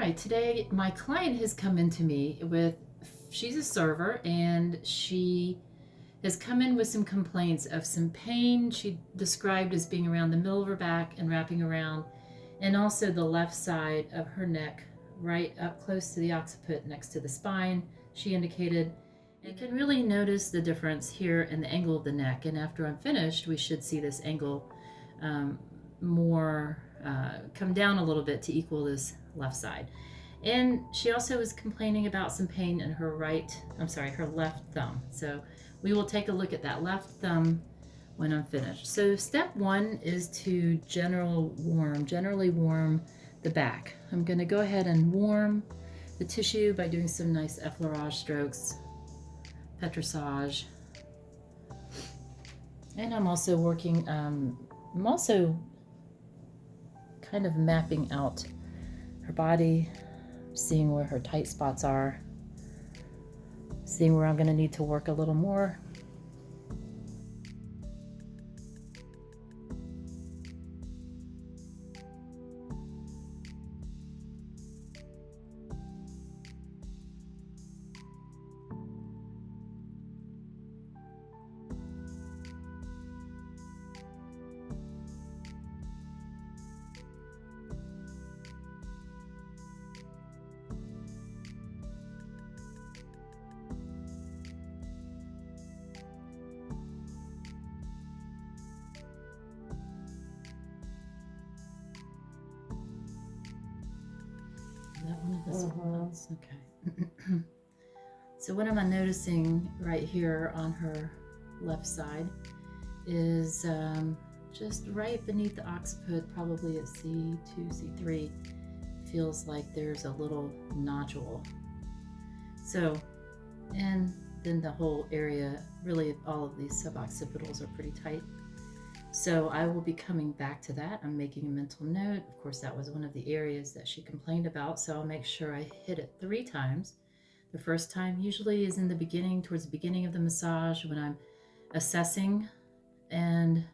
right, today my client has come into me with, she's a server and she has come in with some complaints of some pain she described as being around the middle of her back and wrapping around, and also the left side of her neck, right up close to the occiput next to the spine, she indicated. You can really notice the difference here in the angle of the neck, and after I'm finished, we should see this angle more come down a little bit to equal this left side. And she also was complaining about some pain in her her left thumb. So we will take a look at that left thumb when I'm finished. So step one is to generally warm the back. I'm going to go ahead and warm the tissue by doing some nice effleurage strokes, petrissage. And I'm also kind of mapping out her body, seeing where her tight spots are, seeing where I'm going to need to work a little more. That one of this one. Okay. So what am I noticing right here on her left side is just right beneath the occiput, probably at C2, C3, feels like there's a little nodule. So, and then the whole area, really all of these suboccipitals are pretty tight. So I will be coming back to that. I'm making a mental note. Of course, that was one of the areas that she complained about, so I'll make sure I hit it 3 times. The first time usually is in the beginning, towards the beginning of the massage, when I'm assessing and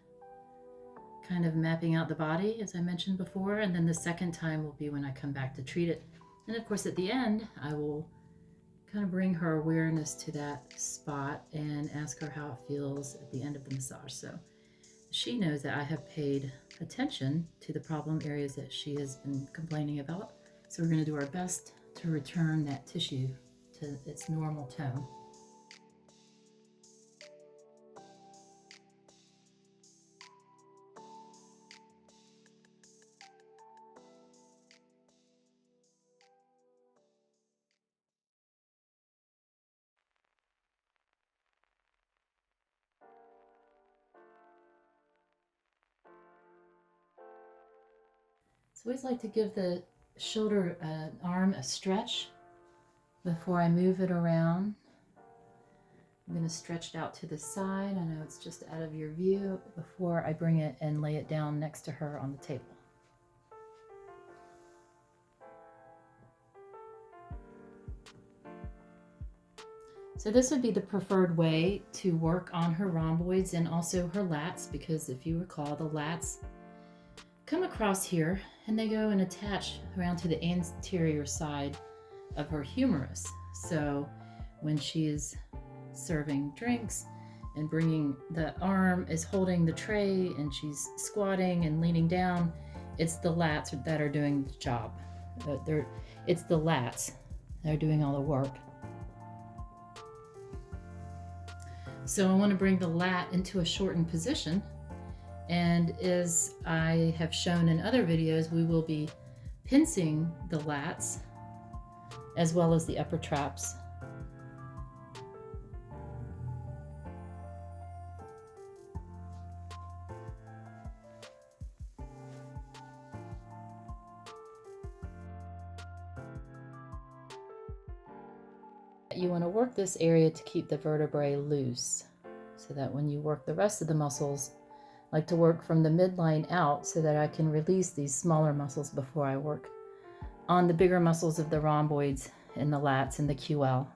kind of mapping out the body, as I mentioned before. And then the second time will be when I come back to treat it. And of course, at the end, I will kind of bring her awareness to that spot and ask her how it feels at the end of the massage. So she knows that I have paid attention to the problem areas that she has been complaining about. So we're going to do our best to return that tissue to its normal tone. So I always like to give the shoulder arm a stretch before I move it around. I'm going to stretch it out to the side. I know it's just out of your view before I bring it and lay it down next to her on the table. So this would be the preferred way to work on her rhomboids and also her lats, because if you recall, the lats come across here and they go and attach around to the anterior side of her humerus. So when she is serving drinks and bringing, the arm is holding the tray and she's squatting and leaning down, it's the lats that are doing the job. It's the lats that are doing all the work. So I want to bring the lat into a shortened position, and as I have shown in other videos, we will be pincing the lats as well as the upper traps. You want to work this area to keep the vertebrae loose, so that when you work the rest of the muscles, I like to work from the midline out so that I can release these smaller muscles before I work on the bigger muscles of the rhomboids and the lats and the QL,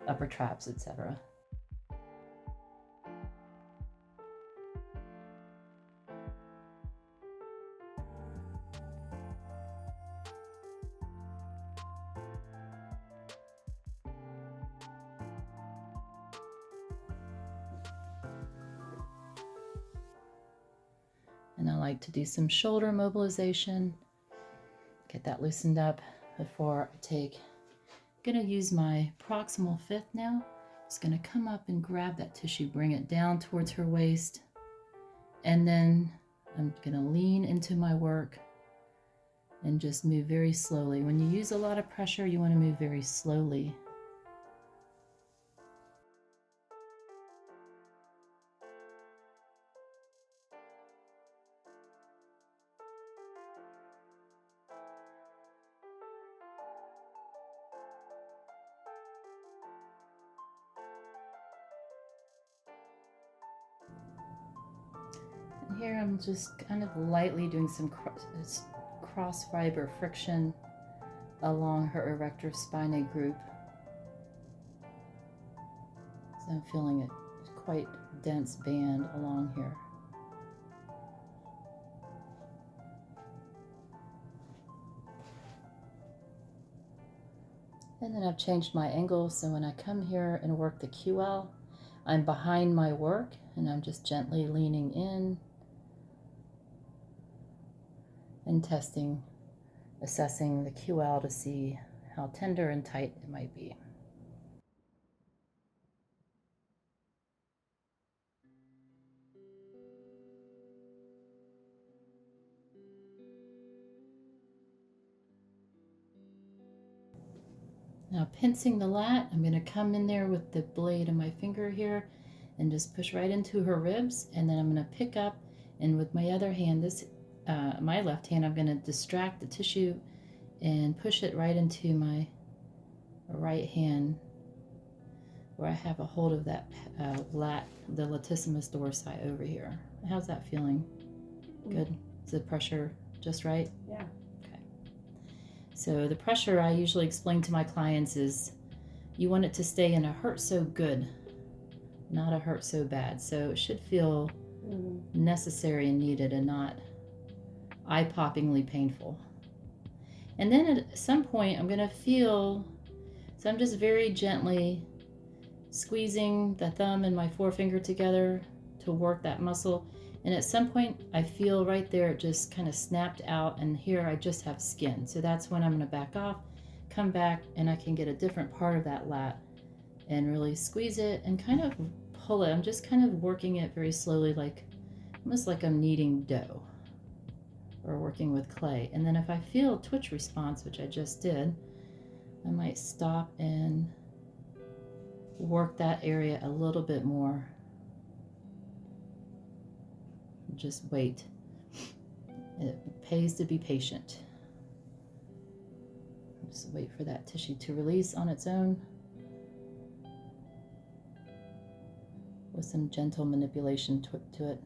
upper traps, etc. like to do some shoulder mobilization. Get that loosened up before I take. I'm going to use my proximal fifth now. Just going to come up and grab that tissue, bring it down towards her waist, and then I'm going to lean into my work and just move very slowly. When you use a lot of pressure, you want to move very slowly. And here I'm just kind of lightly doing some cross fiber friction along her erector spinae group. So I'm feeling a quite dense band along here. And then I've changed my angle, so when I come here and work the QL, I'm behind my work and I'm just gently leaning in and testing, assessing the QL to see how tender and tight it might be. Now pincing the lat, I'm going to come in there with the blade of my finger here and just push right into her ribs, and then I'm going to pick up, and with my other hand, my left hand, I'm going to distract the tissue and push it right into my right hand where I have a hold of that the latissimus dorsi over here. How's that feeling? Good? Is the pressure just right? Yeah. Okay. So the pressure I usually explain to my clients is you want it to stay in a hurt so good, not a hurt so bad. So it should feel necessary and needed and not eye-poppingly painful. And then at some point I'm going to feel, so I'm just very gently squeezing the thumb and my forefinger together to work that muscle. And at some point I feel right there it just kind of snapped out, and here I just have skin. So that's when I'm going to back off, come back, and I can get a different part of that lat and really squeeze it and kind of pull it. I'm just kind of working it very slowly, like almost like I'm kneading dough or working with clay. And then if I feel a twitch response, which I just did, I might stop and work that area a little bit more. Just wait. It pays to be patient. Just wait for that tissue to release on its own with some gentle manipulation to it.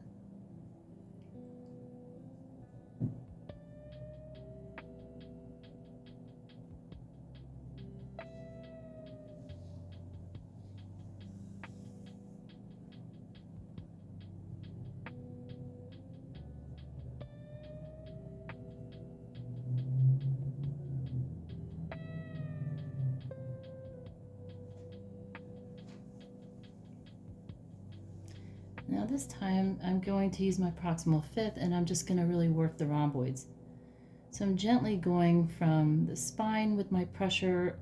Now this time I'm going to use my proximal fifth, and I'm just going to really work the rhomboids. So I'm gently going from the spine with my pressure.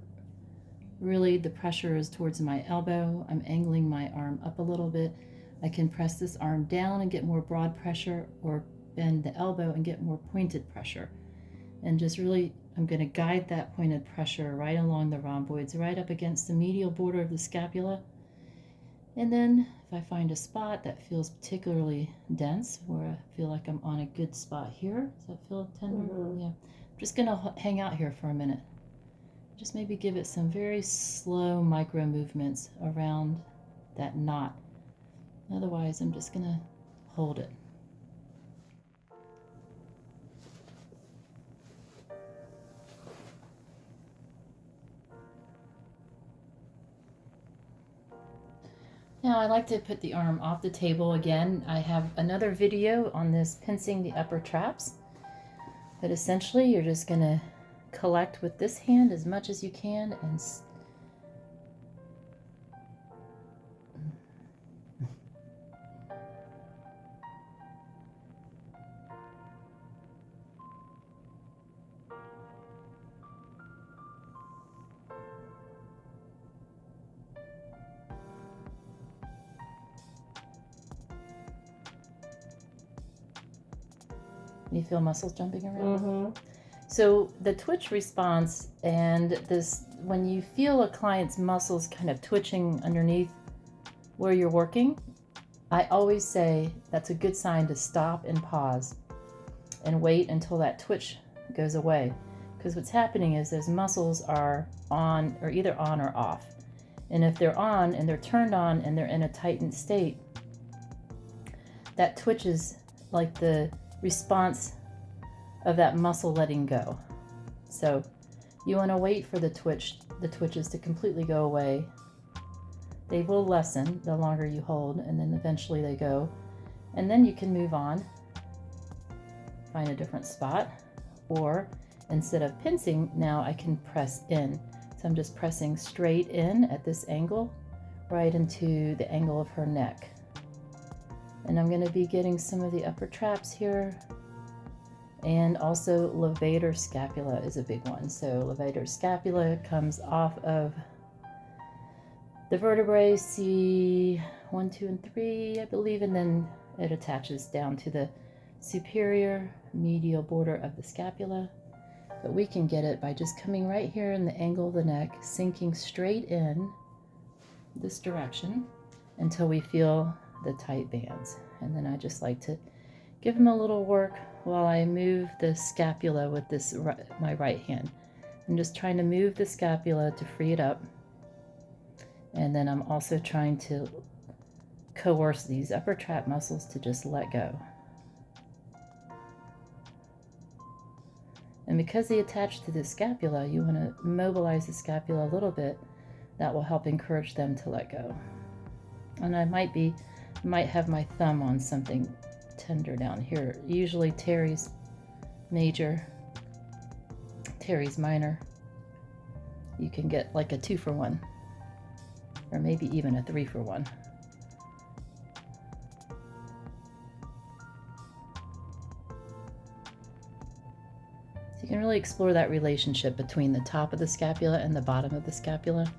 Really the pressure is towards my elbow. I'm angling my arm up a little bit. I can press this arm down and get more broad pressure, or bend the elbow and get more pointed pressure. And just really, I'm going to guide that pointed pressure right along the rhomboids, right up against the medial border of the scapula. And then if I find a spot that feels particularly dense, where I feel like I'm on a good spot here, does that feel tender? Yeah. I'm just going to hang out here for a minute. Just maybe give it some very slow micro movements around that knot. Otherwise, I'm just going to hold it. Now I like to put the arm off the table again. I have another video on this pincing the upper traps, but essentially you're just going to collect with this hand as much as you can and You feel muscles jumping around? Mm-hmm. So the twitch response and this, when you feel a client's muscles kind of twitching underneath where you're working, I always say that's a good sign to stop and pause and wait until that twitch goes away. Because what's happening is those muscles are on, or either on or off. And if they're on and they're turned on and they're in a tightened state, that twitch is like the response of that muscle letting go. So you want to wait for the twitches to completely go away. They will lessen the longer you hold, and then eventually they go. And then you can move on, find a different spot, or instead of pincing, now I can press in. So I'm just pressing straight in at this angle, right into the angle of her neck. And I'm going to be getting some of the upper traps here. And also levator scapula is a big one. So levator scapula comes off of the vertebrae C1, 2, and 3, I believe, and then it attaches down to the superior medial border of the scapula. But we can get it by just coming right here in the angle of the neck, sinking straight in this direction until we feel the tight bands. And then I just like to give them a little work while I move the scapula with this my right hand. I'm just trying to move the scapula to free it up. And then I'm also trying to coerce these upper trap muscles to just let go. And because they attach to the scapula, you want to mobilize the scapula a little bit. That will help encourage them to let go. And I might have my thumb on something tender down here. Usually teres major, teres minor. You can get like a 2-for-1, or maybe even a 3-for-1. So you can really explore that relationship between the top of the scapula and the bottom of the scapula.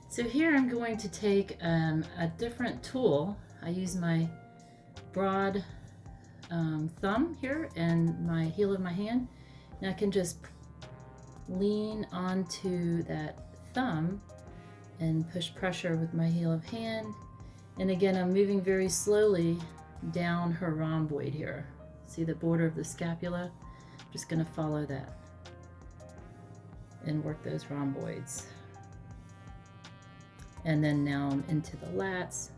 So here I'm going to take a different tool. I use my broad thumb here and my heel of my hand, and I can just lean onto that thumb and push pressure with my heel of hand. And again, I'm moving very slowly down her rhomboid here. See the border of the scapula? I'm just going to follow that and work those rhomboids. And then now I'm into the lats.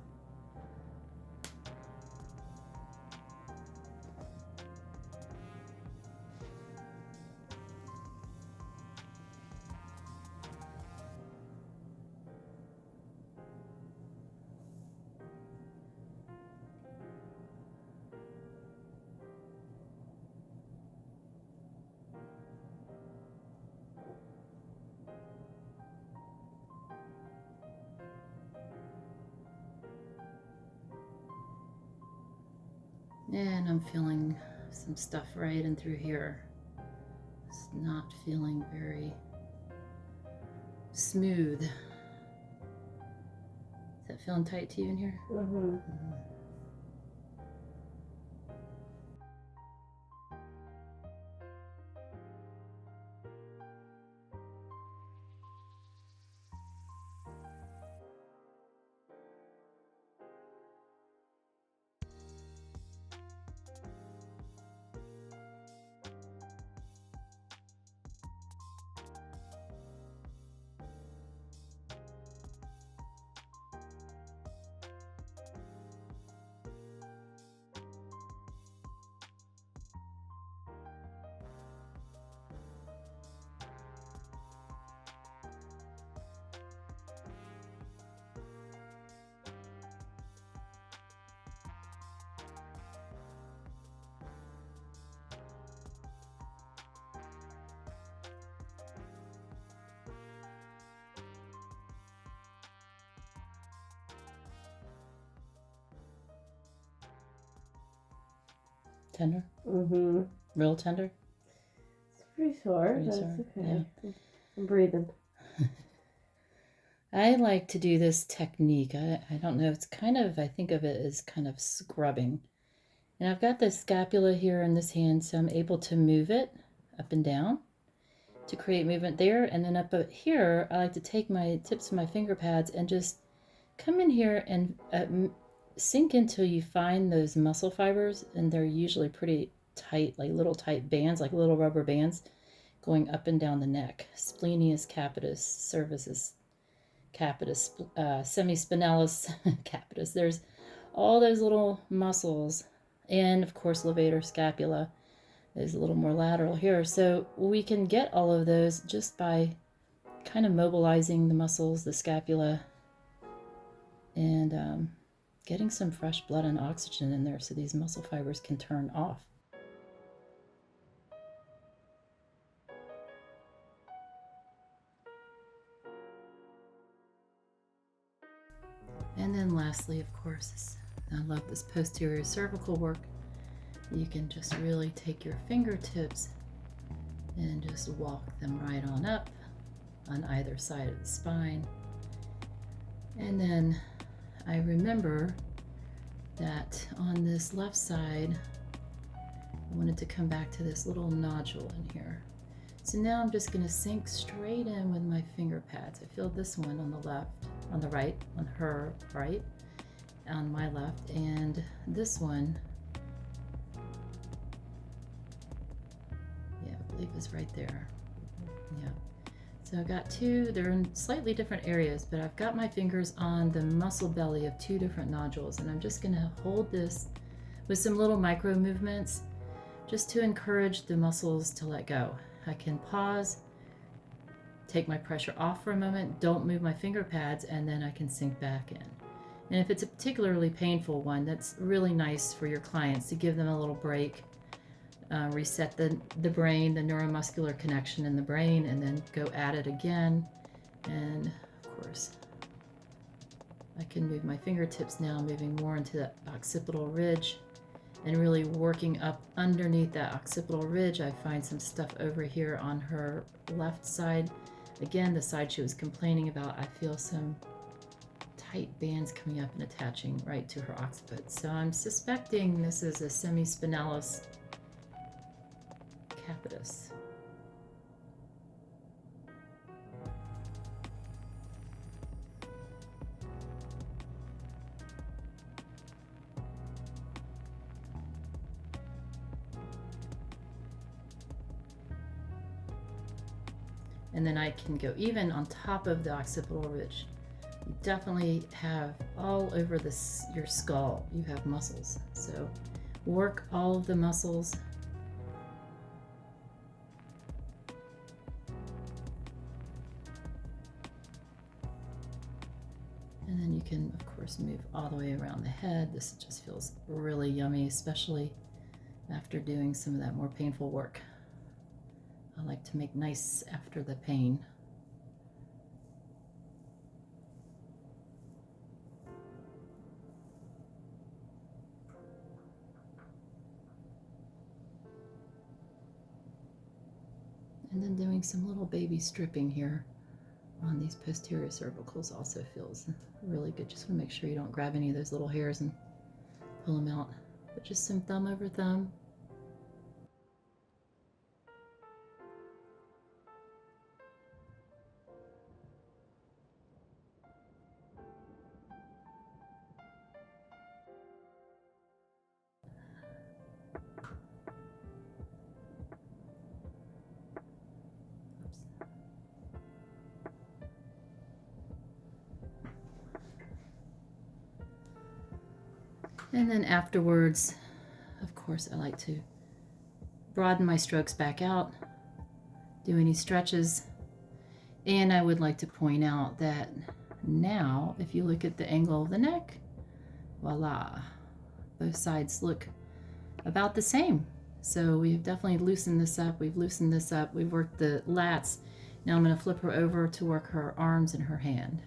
And I'm feeling some stuff right in through here. It's not feeling very smooth. Is that feeling tight to you in here? Mm-hmm. Tender? Mm-hmm. Real tender? It's pretty sore. Pretty That's sore, okay. yeah. I'm breathing. I like to do this technique. I don't know. It's kind of, I think of it as kind of scrubbing. And I've got the scapula here in this hand, so I'm able to move it up and down to create movement there. And then up here, I like to take my tips of my finger pads and just come in here and sink until you find those muscle fibers. And they're usually pretty tight, like little tight bands, like little rubber bands going up and down the neck. Splenius capitis, cervicus capitis, semispinalis capitis. There's all those little muscles. And of course, levator scapula is a little more lateral here. So we can get all of those just by kind of mobilizing the muscles, the scapula, and getting some fresh blood and oxygen in there so these muscle fibers can turn off. And then lastly, of course, I love this posterior cervical work. You can just really take your fingertips and just walk them right on up on either side of the spine. And then I remember that on this left side, I wanted to come back to this little nodule in here. So now I'm just going to sink straight in with my finger pads. I feel this one on the left, on the right, on her right, on my left, and this one, yeah, I believe is right there. Yeah. So I've got two, they're in slightly different areas, but I've got my fingers on the muscle belly of two different nodules, and I'm just going to hold this with some little micro movements just to encourage the muscles to let go. I can pause, take my pressure off for a moment, don't move my finger pads, and then I can sink back in. And if it's a particularly painful one, that's really nice for your clients to give them a little break, reset the brain, the neuromuscular connection in the brain, and then go at it again. And of course, I can move my fingertips now, moving more into the occipital ridge and really working up underneath that occipital ridge. I find some stuff over here on her left side. Again, the side she was complaining about, I feel some tight bands coming up and attaching right to her occiput. So I'm suspecting this is a semispinalis capitis. And then I can go even on top of the occipital ridge. You definitely have all over your skull, you have muscles. So work all of the muscles. And then you can, of course, move all the way around the head. This just feels really yummy, especially after doing some of that more painful work. I like to make nice after the pain. And then doing some little baby stripping here on these posterior cervicals also feels really good. Just want to make sure you don't grab any of those little hairs and pull them out. But just some thumb over thumb. And then afterwards, of course, I like to broaden my strokes back out, do any stretches. And I would like to point out that now, if you look at the angle of the neck, voila, both sides look about the same. So we've definitely loosened this up. We've loosened this up. We've worked the lats. Now I'm going to flip her over to work her arms and her hand.